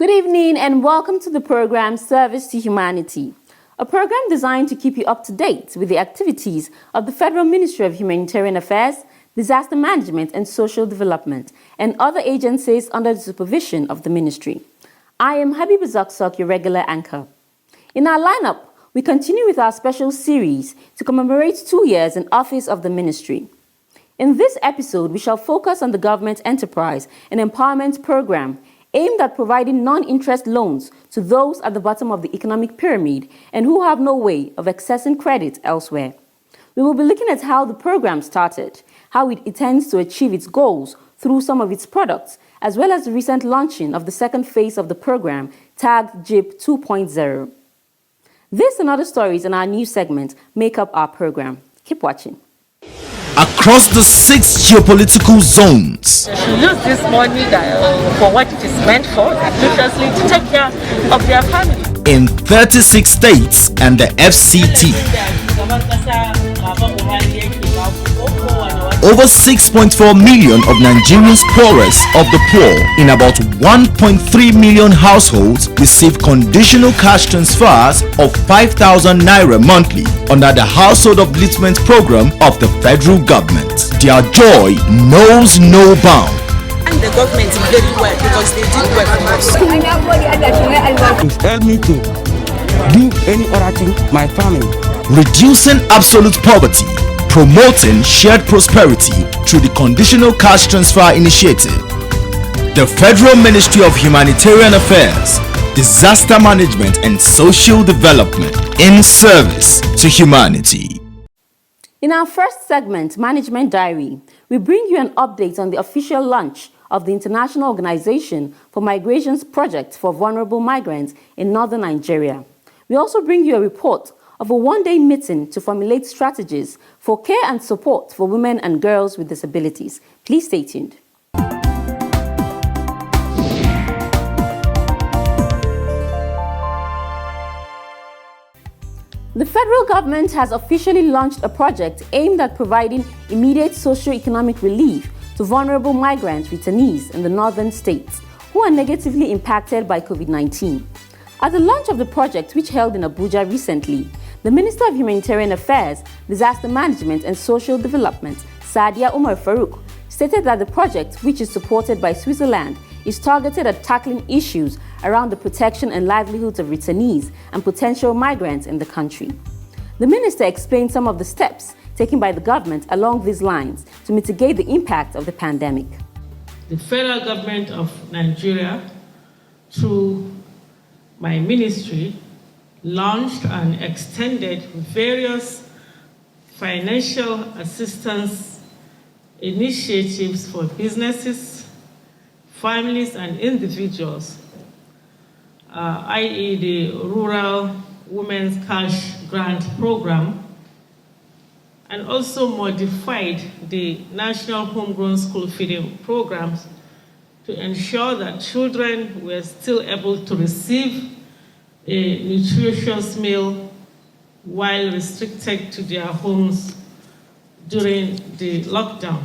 Good evening and welcome to the program Service to Humanity, a program designed to keep you up to date with the activities of the Federal Ministry of Humanitarian Affairs, Disaster Management and Social Development, and other agencies under the supervision of the ministry. I am Habiba Zakzok, your regular anchor. In our lineup, we continue with our special series to commemorate 2 years in office of the ministry. In this episode, we shall focus on the government enterprise and empowerment program aimed at providing non-interest loans to those at the bottom of the economic pyramid and who have no way of accessing credit elsewhere. We will be looking at how the program started, how it intends to achieve its goals through some of its products, as well as the recent launching of the second phase of the program, tagged JIP 2.0. This and other stories in our new segment make up our program. Keep watching. Across the 6 geopolitical zones. They should use this money for what it is meant for, previously to take care of their family. In 36 states and the FCT. Over 6.4 million of Nigerians poorest of the poor in about 1.3 million households receive conditional cash transfers of 5,000 naira monthly under the Household Upliftment Program of the federal government. Their joy knows no bound. And the government very well because they did well for us. Help me to do any other thing, my family. Reducing absolute poverty, promoting shared prosperity through the Conditional Cash Transfer Initiative. The Federal Ministry of Humanitarian Affairs, Disaster Management and Social Development in service to humanity. In our first segment, Management Diary, we bring you an update on the official launch of the International Organization for Migration's project for vulnerable migrants in northern Nigeria. We also bring you a report of a one-day meeting to formulate strategies for care and support for women and girls with disabilities. Please stay tuned. The federal government has officially launched a project aimed at providing immediate socio-economic relief to vulnerable migrant returnees in the northern states who are negatively impacted by COVID-19. At the launch of the project, which held in Abuja recently, the Minister of Humanitarian Affairs, Disaster Management and Social Development, Sadia Umar Farouk, stated that the project, which is supported by Switzerland, is targeted at tackling issues around the protection and livelihoods of returnees and potential migrants in the country. The minister explained some of the steps taken by the government along these lines to mitigate the impact of the pandemic. The federal government of Nigeria, through my ministry, launched and extended various financial assistance initiatives for businesses, families, and individuals, i.e. the Rural Women's Cash Grant Program, and also modified the National Homegrown School Feeding Programs to ensure that children were still able to receive a nutritious meal while restricted to their homes during the lockdown.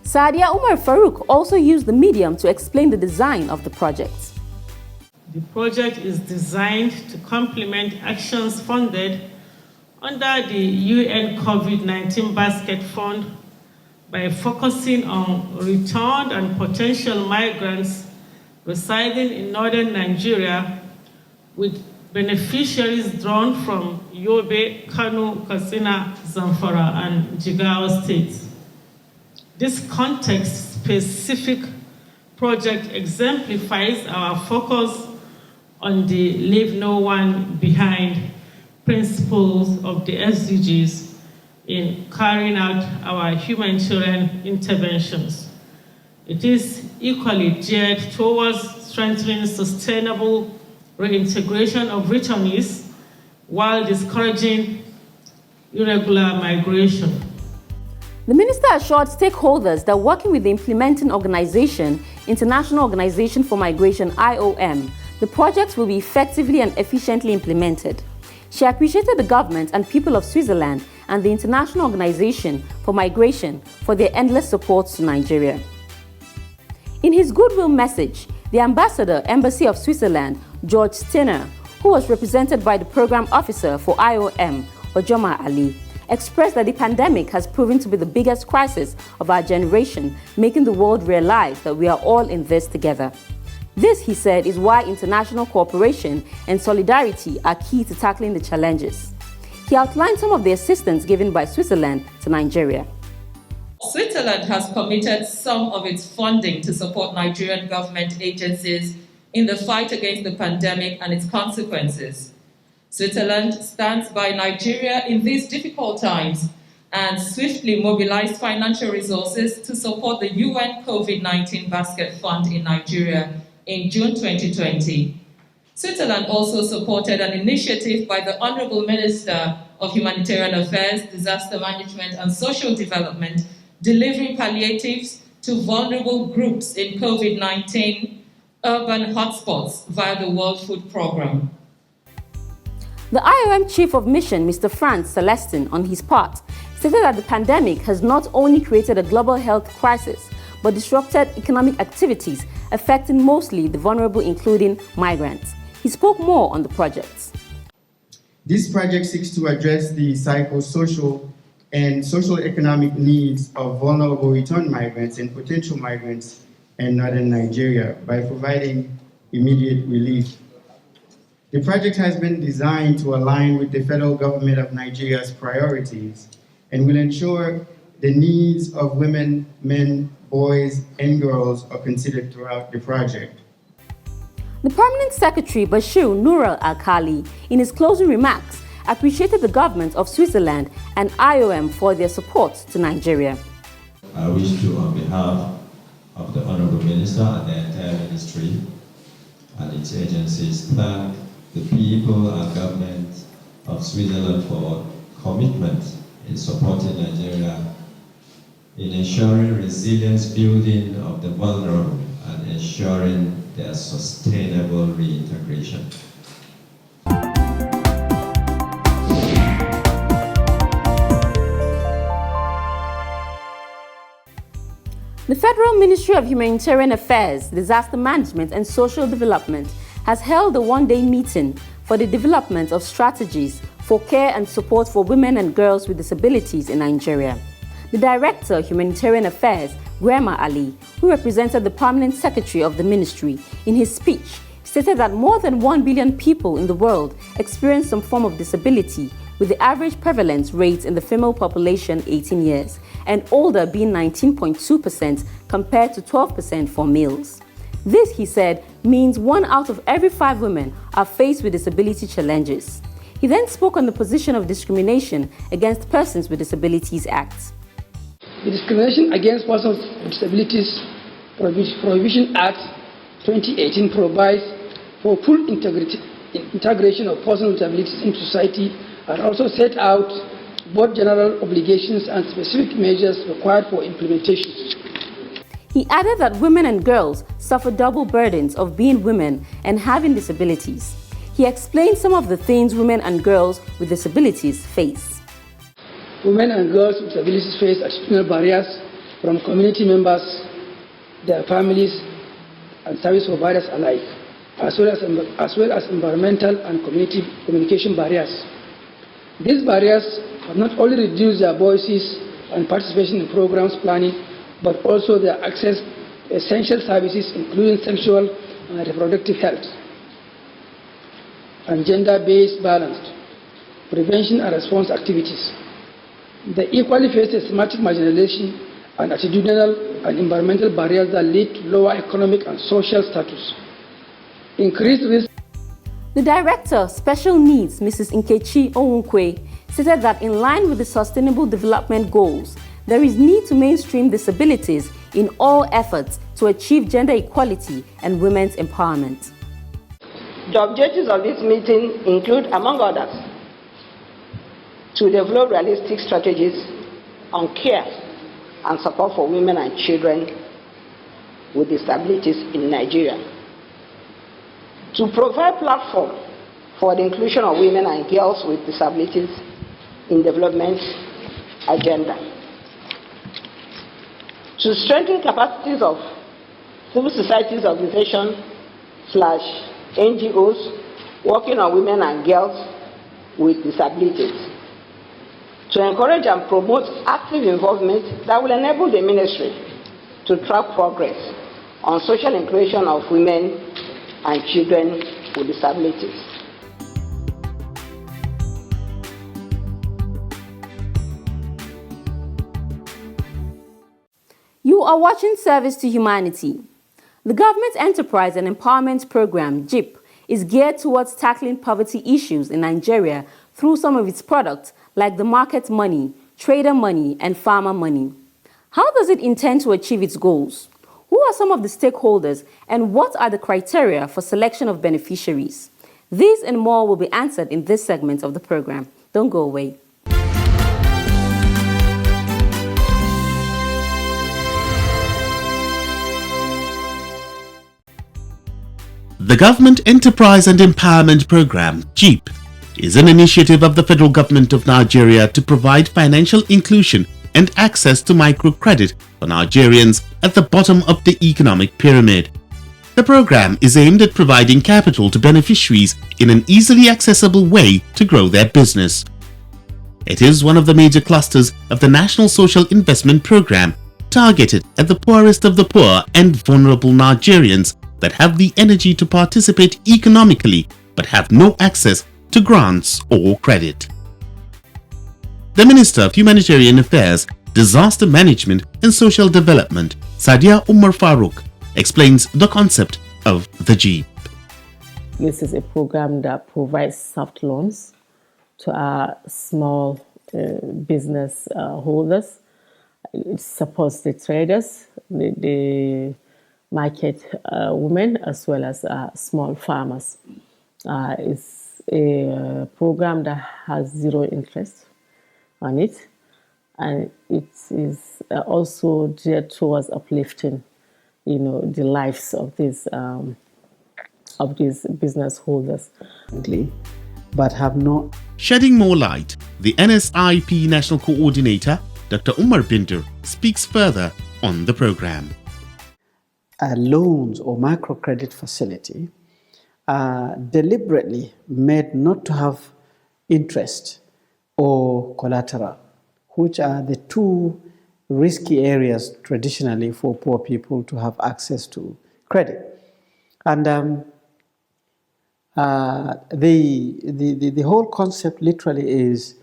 Sadia Umar Farouk also used the medium to explain the design of the project. The project is designed to complement actions funded under the UN COVID-19 Basket Fund by focusing on returned and potential migrants residing in northern Nigeria with beneficiaries drawn from Yobe, Kano, Katsina, Zamfara, and Jigawa states. This context-specific project exemplifies our focus on the Leave No One Behind principles of the SDGs in carrying out our humanitarian interventions. It is equally geared towards strengthening sustainable reintegration of returnees while discouraging irregular migration. The minister assured stakeholders that working with the implementing organization, International Organization for Migration, IOM, the project will be effectively and efficiently implemented. She appreciated the government and people of Switzerland and the International Organization for Migration for their endless support to Nigeria. In his goodwill message, The ambassador, Embassy of Switzerland, George Steiner, who was represented by the program officer for IOM, Ojoma Ali, expressed that the pandemic has proven to be the biggest crisis of our generation, making the world realize that we are all in this together. This, he said, is why international cooperation and solidarity are key to tackling the challenges. He outlined some of the assistance given by Switzerland to Nigeria. Switzerland has committed some of its funding to support Nigerian government agencies in the fight against the pandemic and its consequences. Switzerland stands by Nigeria in these difficult times and swiftly mobilized financial resources to support the UN COVID-19 Basket Fund in Nigeria in June 2020. Switzerland also supported an initiative by the Honorable Minister of Humanitarian Affairs, Disaster Management and Social Development, delivering palliatives to vulnerable groups in COVID-19 urban hotspots via the World Food Programme. The IOM Chief of Mission, Mr. Franz Celestin, on his part, stated that the pandemic has not only created a global health crisis, but disrupted economic activities affecting mostly the vulnerable, including migrants. He spoke more on the projects. This project seeks to address the psychosocial and social economic needs of vulnerable return migrants and potential migrants in northern Nigeria by providing immediate relief. The project has been designed to align with the federal government of Nigeria's priorities and will ensure the needs of women, men, boys, and girls are considered throughout the project. The Permanent Secretary, Bashir Nural Al-Khali, in his closing remarks, appreciated the government of Switzerland and IOM for their support to Nigeria. I wish to, on behalf of the Honorable Minister and the entire ministry and its agencies, thank the people and government of Switzerland for commitment in supporting Nigeria in ensuring resilience building of the vulnerable and ensuring their sustainable reintegration. The Federal Ministry of Humanitarian Affairs, Disaster Management and Social Development has held a one-day meeting for the development of strategies for care and support for women and girls with disabilities in Nigeria. The Director of Humanitarian Affairs, Grema Ali, who represented the Permanent Secretary of the Ministry, in his speech stated that more than 1 billion people in the world experience some form of disability, with the average prevalence rate in the female population 18 years and older being 19.2% compared to 12% for males. This, he said, means 1 out of every 5 women are faced with disability challenges. He then spoke on the position of discrimination against persons with disabilities Act. The Discrimination Against Persons with Disabilities Prohibition Act 2018 provides for full integration of persons with disabilities into society and also set out both general obligations and specific measures required for implementation. He added that women and girls suffer double burdens of being women and having disabilities. He explained some of the things women and girls with disabilities face. Women and girls with disabilities face attitudinal barriers from community members, their families, and service providers alike, as well as environmental and communication barriers. These barriers have not only reduced their voices and participation in programs planning, but also their access to essential services including sexual and reproductive health and gender-based balanced prevention and response activities. They equally face systematic marginalization and attitudinal and environmental barriers that lead to lower economic and social status. Increased risk. The Director of Special Needs, Mrs. Nkechi Onwukwe, stated that in line with the Sustainable Development Goals, there is need to mainstream disabilities in all efforts to achieve gender equality and women's empowerment. The objectives of this meeting include, among others, to develop realistic strategies on care and support for women and children with disabilities in Nigeria, to provide platform for the inclusion of women and girls with disabilities in development agenda, to strengthen capacities of civil societies organizations / NGOs working on women and girls with disabilities, to encourage and promote active involvement that will enable the ministry to track progress on social inclusion of women and children with disabilities. You are watching Service to Humanity. The Government Enterprise and Empowerment Program, GEP, is geared towards tackling poverty issues in Nigeria through some of its products like the market money, trader money, and farmer money. How does it intend to achieve its goals? Who are some of the stakeholders, and what are the criteria for selection of beneficiaries? These and more will be answered in this segment of the program. Don't go away. The Government Enterprise and Empowerment Program, GEP, is an initiative of the Federal Government of Nigeria to provide financial inclusion and access to microcredit for Nigerians at the bottom of the economic pyramid. The program is aimed at providing capital to beneficiaries in an easily accessible way to grow their business. It is one of the major clusters of the National Social Investment Program, targeted at the poorest of the poor and vulnerable Nigerians that have the energy to participate economically but have no access to grants or credit. The Minister of Humanitarian Affairs, Disaster Management and Social Development, Sadia Umar Farouk, explains the concept of the GEP. This is a program that provides soft loans to our small business holders. It supports the traders, the market women, as well as small farmers. It's a program that has zero interest on it, and it is also geared towards uplifting, the lives of these business holders. But have no. Shedding more light, the NSIP National Coordinator, Dr. Umar Binder, speaks further on the program. Loans or microcredit facility are deliberately made not to have interest or collateral, which are the two risky areas traditionally for poor people to have access to credit. And the whole concept literally is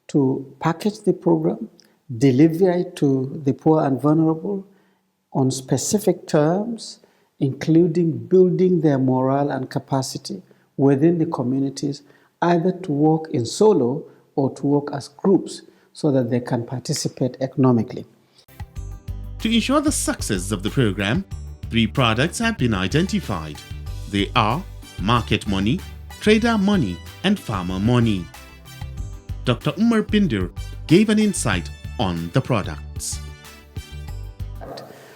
to package the program, deliver it to the poor and vulnerable on specific terms, including building their morale and capacity within the communities, either to work in solo or to work as groups so that they can participate economically. To ensure the success of the program, 3 products have been identified. They are market money, trader money, and farmer money. Dr. Umar Binder gave an insight on the products.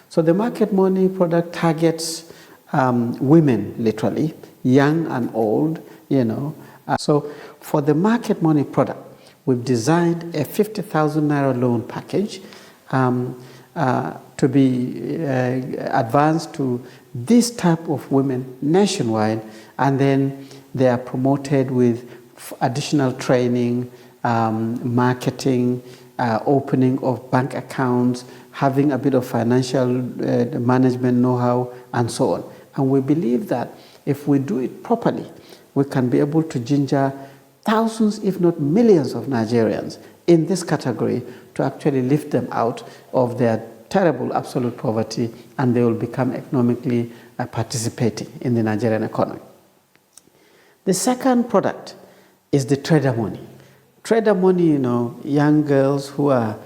So the market money product targets women, literally, young and old, So for the market money product, we've designed a 50,000 naira loan package to be advanced to this type of women nationwide, and then they are promoted with additional training, marketing, opening of bank accounts, having a bit of financial management know-how, and so on. And we believe that if we do it properly, we can be able to ginger thousands, if not millions of Nigerians in this category to actually lift them out of their terrible absolute poverty, and they will become economically participating in the Nigerian economy. The second product is the trader money. Trader money, young girls who are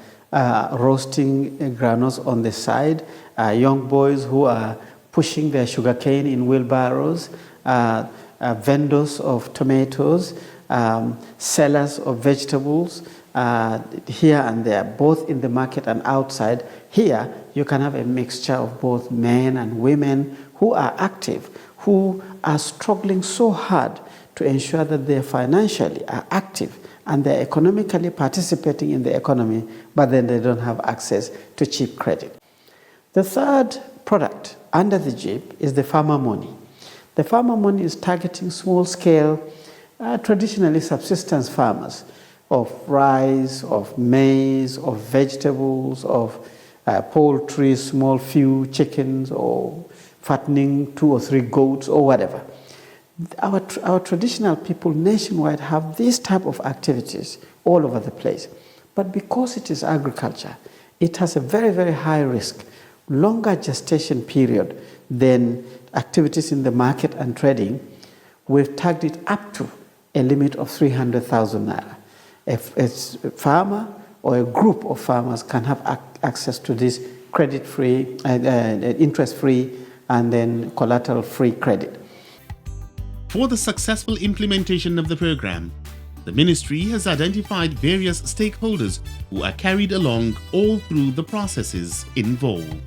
roasting granules on the side, young boys who are pushing their sugarcane in wheelbarrows, vendors of tomatoes, sellers of vegetables, here and there, both in the market and outside. Here, you can have a mixture of both men and women who are active, who are struggling so hard to ensure that they financially are active and they're economically participating in the economy, but then they don't have access to cheap credit. The third product under the JIP is the farmer money. The farmer money is targeting small-scale, traditionally subsistence farmers of rice, of maize, of vegetables, of poultry, small few chickens, or fattening 2 or 3 goats, or whatever. Our traditional people nationwide have these type of activities all over the place. But because it is agriculture, it has a very, very high risk, longer gestation period than activities in the market and trading. We've tagged it up to a limit of 300,000 naira. If a farmer or a group of farmers can have access to this credit-free, interest-free, and then collateral-free credit. For the successful implementation of the program, the ministry has identified various stakeholders who are carried along all through the processes involved.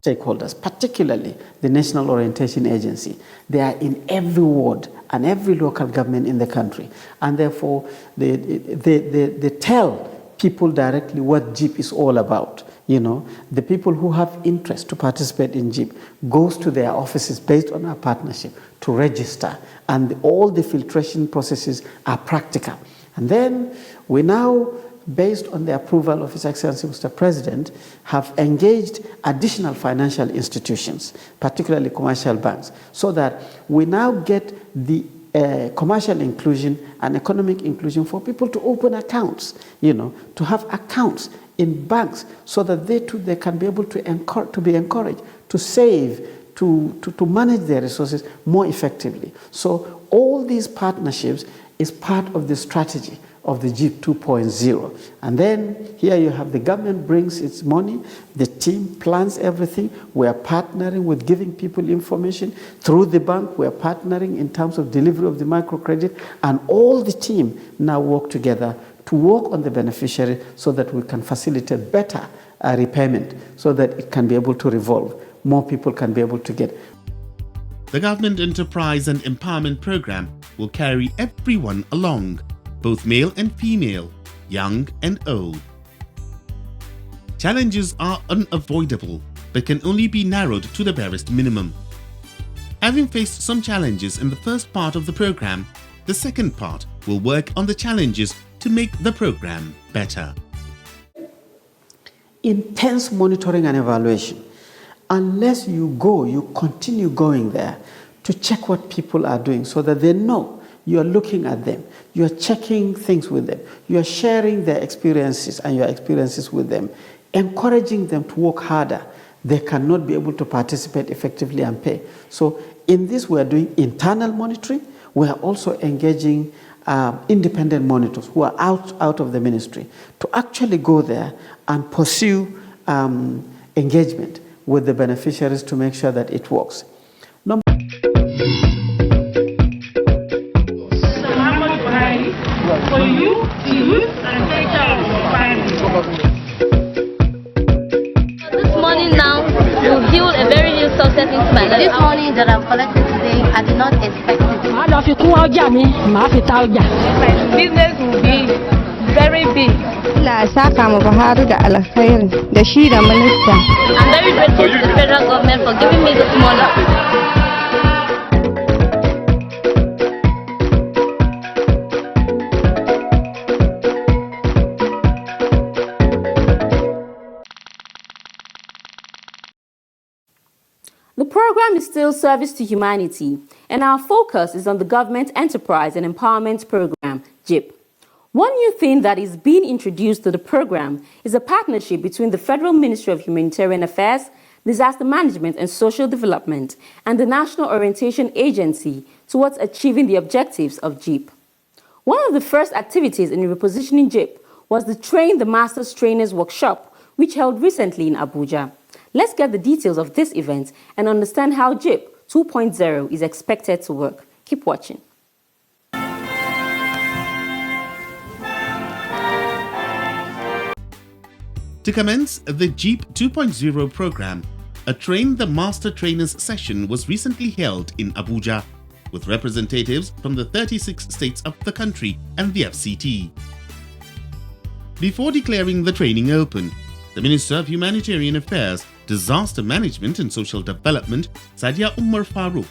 Stakeholders, particularly the National Orientation Agency, they are in every ward and every local government in the country, and therefore they tell people directly what JIP is all about. You know, the people who have interest to participate in JIP goes to their offices based on our partnership to register, and all the filtration processes are practical. And then we now, based on the approval of His Excellency Mr. President, have engaged additional financial institutions, particularly commercial banks, so that we now get the commercial inclusion and economic inclusion for people to open accounts, you know, to have accounts in banks, so that they too can be able to be encouraged to save, to manage their resources more effectively. So all these partnerships is part of the strategy of the JIP 2.0. And then here you have the government brings its money, the team plans everything. We are partnering with giving people information through the bank. We are partnering in terms of delivery of the microcredit, and all the team now work together to work on the beneficiary so that we can facilitate better repayment, so that it can be able to revolve. More people can be able to get. The Government Enterprise and Empowerment Program will carry everyone along, both male and female, young and old. Challenges are unavoidable, but can only be narrowed to the barest minimum. Having faced some challenges in the first part of the program, the second part will work on the challenges to make the program better. Intense monitoring and evaluation. Unless you continue going there to check what people are doing so that they know you are looking at them, you are checking things with them, you are sharing their experiences and your experiences with them, encouraging them to work harder. They cannot be able to participate effectively and pay. So in this, we are doing internal monitoring. We are also engaging independent monitors who are out of the ministry to actually go there and pursue engagement with the beneficiaries to make sure that it works. For you, the youth and future of your family. This morning now will build a very new success into my life. This money that I've collected today, I did not expect it. Business will be very big. Allah saka mu Buhari da alkhairi da shi da minista. I'm very grateful to the federal government for giving me this money. The program is still Service to Humanity, and our focus is on the Government Enterprise and Empowerment Program, JIP. One new thing that is being introduced to the program is a partnership between the Federal Ministry of Humanitarian Affairs, Disaster Management and Social Development, and the National Orientation Agency towards achieving the objectives of JIP. One of the first activities in repositioning JIP was the Train the Masters Trainers workshop, which held recently in Abuja. Let's get the details of this event and understand how JIP 2.0 is expected to work. Keep watching. To commence the JIP 2.0 program, a Train the Master Trainers session was recently held in Abuja with representatives from the 36 states of the country and the FCT. Before declaring the training open, The Minister of Humanitarian Affairs, Disaster Management and Social Development, Sadia Umar Farouk,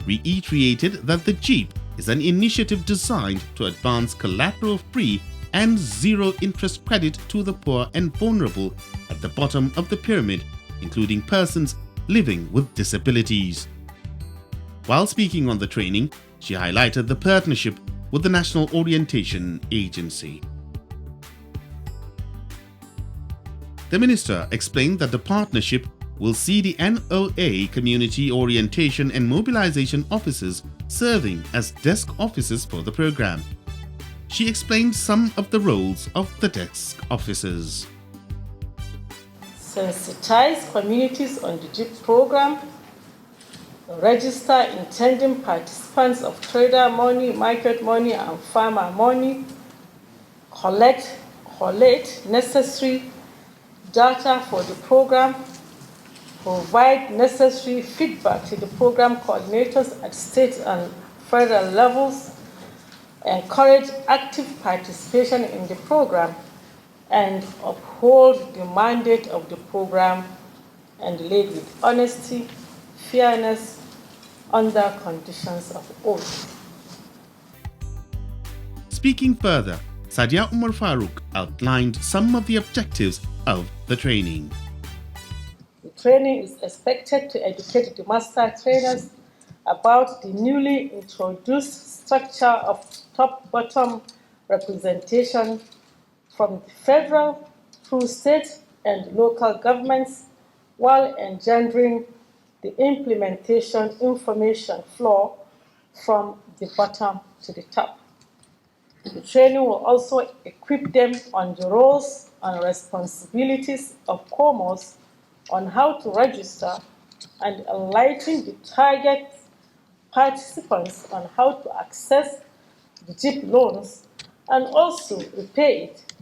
reiterated that the JEEP is an initiative designed to advance collateral-free and zero-interest credit to the poor and vulnerable at the bottom of the pyramid, including persons living with disabilities. While speaking on the training, she highlighted the partnership with the National Orientation Agency. The minister explained that the partnership will see the NOA Community Orientation and Mobilization Officers serving as desk officers for the program. She explained some of the roles of the desk officers. Sensitize communities on the JEEP program, register intending participants of trader money, market money, and farmer money, collate necessary data for the program, provide necessary feedback to the program coordinators at state and federal levels, encourage active participation in the program, and uphold the mandate of the program and lead with honesty, fairness, under conditions of oath. Speaking further, Sadia Umar Farouk outlined some of the objectives of the training. The training is expected to educate the master trainers about the newly introduced structure of top-bottom representation from the federal through state and local governments, while engendering the implementation information flow from the bottom to the top. The training will also equip them on the roles and responsibilities of COMOS on how to register and enlighten the target participants on how to access the JEEP loans and also repay it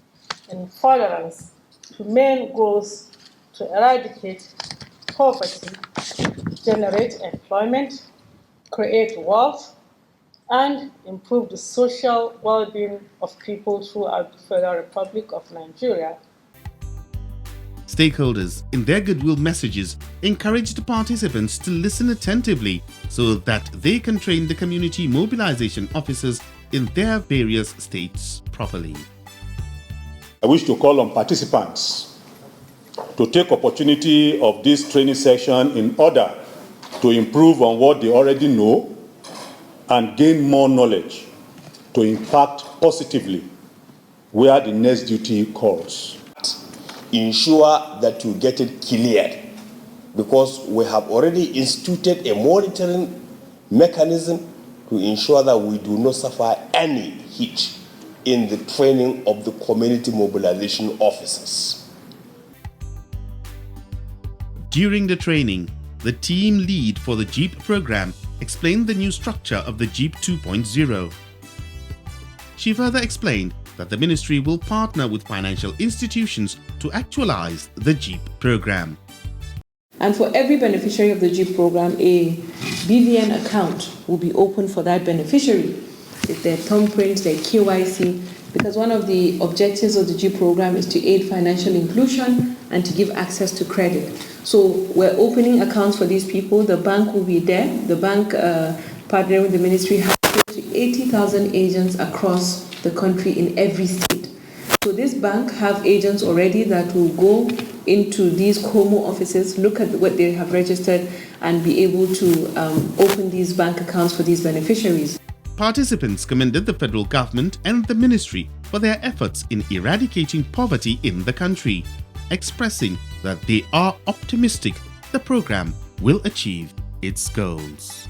in furtherance to main goals to eradicate poverty, generate employment, create wealth, and improve the social well-being of people throughout the Federal Republic of Nigeria. Stakeholders, in their goodwill messages, encouraged participants to listen attentively so that they can train the community mobilization officers in their various states properly. I wish to call on participants to take opportunity of this training session in order to improve on what they already know and gain more knowledge to impact positively where the next duty calls. Ensure that you get it cleared, because we have already instituted a monitoring mechanism to ensure that we do not suffer any hitch in the training of the community mobilization officers. During the training, the team lead for the JEEP program explained the new structure of the JEEP 2.0. She further explained that the ministry will partner with financial institutions to actualize the JEEP program. And for every beneficiary of the JEEP program, a BVN account will be open for that beneficiary with their thumbprint, their KYC, because one of the objectives of the JEEP program is to aid financial inclusion and to give access to credit. So we're opening accounts for these people. The bank will be there. The bank, partnering with the ministry, has close to 80,000 agents across the country in every state. So this bank have agents already that will go into these COMO offices, look at what they have registered, and be able to open these bank accounts for these beneficiaries. Participants commended the federal government and the ministry for their efforts in eradicating poverty in the country, expressing that they are optimistic the program will achieve its goals.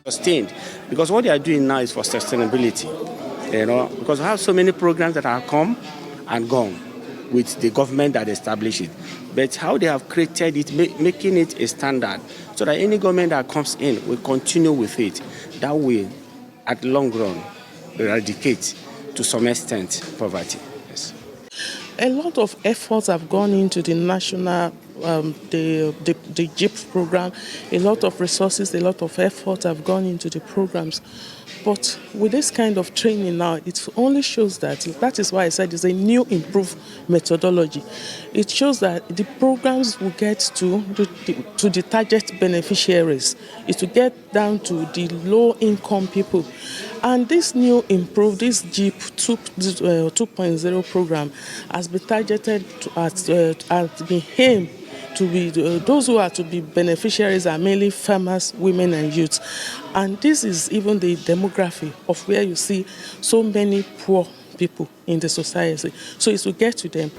Sustained, because what they are doing now is for sustainability, because I have so many programs that have come and gone with the government that established it, but how they have created it, making it a standard, so that any government that comes in will continue with it. That will, at long run, eradicate to some extent poverty. Yes. A lot of efforts have gone into the national the JIP program. A lot of resources, a lot of effort have gone into the programs. But with this kind of training now, it only shows that is why I said it's a new improved methodology. It shows that the programs will get to the target beneficiaries. It will get down to the low income people. And this new improved, this JIP 2.0 program has been targeted at being aimed to be those who are to be beneficiaries are mainly farmers, women and youth. And this is even the demography of where you see so many poor people in the society. So it's to get to them.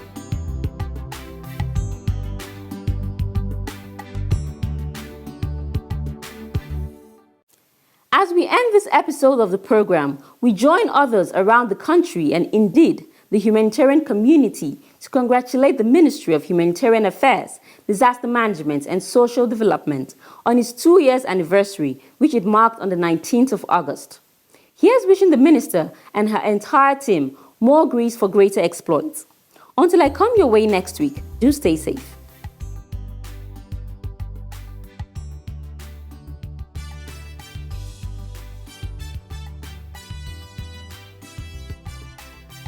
As we end this episode of the program, we join others around the country and indeed the humanitarian community to congratulate the Ministry of Humanitarian Affairs, Disaster Management and Social Development on its 2-year anniversary, which it marked on the 19th of August. Here's wishing the Minister and her entire team more grace for greater exploits. Until I come your way next week, do stay safe.